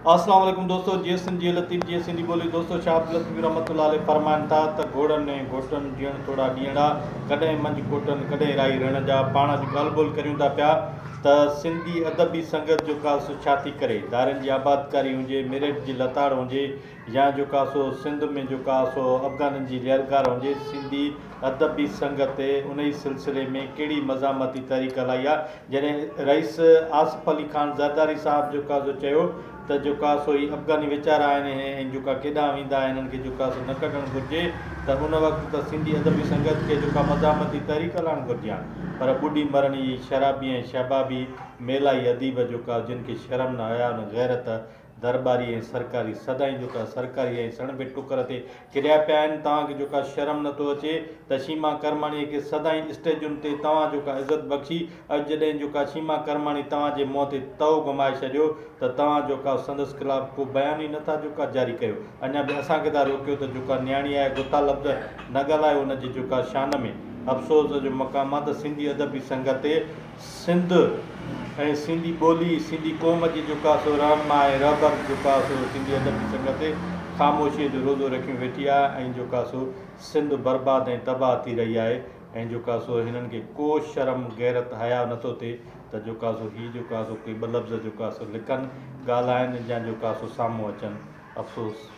अस्सलाम वालेकुम दोस्तों, जी सिंधी लतीफ़ जी सिंधी बोली दोस्तों शाह अब्दुल लतीफ़ रहमतुल्लाह अलैह फरमाइनि था त घोड़नि ऐं घोटनि ॾियण थोरा ॾींहड़ा कॾहिं मंझि कोटनि कॾहिं राई रण जा। पाण अॼु ॻाल्हि ॿोल करियूं था पिया त सिंधी अदबी संगत जो का सो छा थी करे, दारियुनि जी आबादकारी हुजे, मेरठ जी लताड़ हुजे या जो का सो सिंध में जो का सो अफ़गाननि जी लहरगार हुजे, सिंधी अदबी संगत उन ई सिलसिले में कहिड़ी मज़ामती तहरीक हलाई आहे। जॾहिं रईस आसिफ अली ख़ान ज़रदारी साहब जो का सो चयो त जो का सो ही अफ़गानी वीचारा आहिनि ऐं जो का केॾांहुं वेंदा आहिनि हिननि खे जो का सो न कढणु घुरिजे, त उन वक़्तु त सिंधी अदबी संगत खे जो का मज़ामती तहरीक हलाइणु घुरिजे हा। पर ॿुॾी मरणी शराबी ऐं शबाबी मेलाई अदीब जो का जिन खे शर्म न हया न गैरत दरबारी ऐं सरकारी सदाईं जो का सरकारी ऐं सणभे टुकर ते किरिया पिया आहिनि। तव्हांखे जो का शर्म नथो अचे त शीमा करमाणीअ खे सदाईं स्टेजुनि ते तव्हां जो का इज़त बख़्शी, अॼु जॾहिं जो का शीमा करमाणी तव्हांजे मुंहं ते तओ घुमाए छॾियो त तव्हां जो का संदसि ख़िलाफ़ु को बयान ई नथा जो का जारी कयो। अञा बि असांखे था रोकियो त जो का न्याणी आहे गुता लफ़्ज़ न ॻाल्हायो उनजी जो का शान में। अफ़सोस जो मक़ाम आहे त सिंधी अदबी संगत सिंध ऐं सिंधी ॿोली सिंधी क़ौम जी जो का सो रहनुमा आहे रहबर जो का सो सिंधी अदबी संगत ख़ामोशीअ जो रोज़ो रखियूं वेठी आहे ऐं जो का सो सिंध बर्बाद ऐं तबाह थी रही आहे। ऐं जो का सो हिननि खे को शर्म गैरत हया नथो थिए त जो का सो हीअ जो का सो कोई ॿ लफ़्ज़ जो का सो लिखनि ॻाल्हाइनि या जो का सो साम्हूं अचनि। अफ़सोस।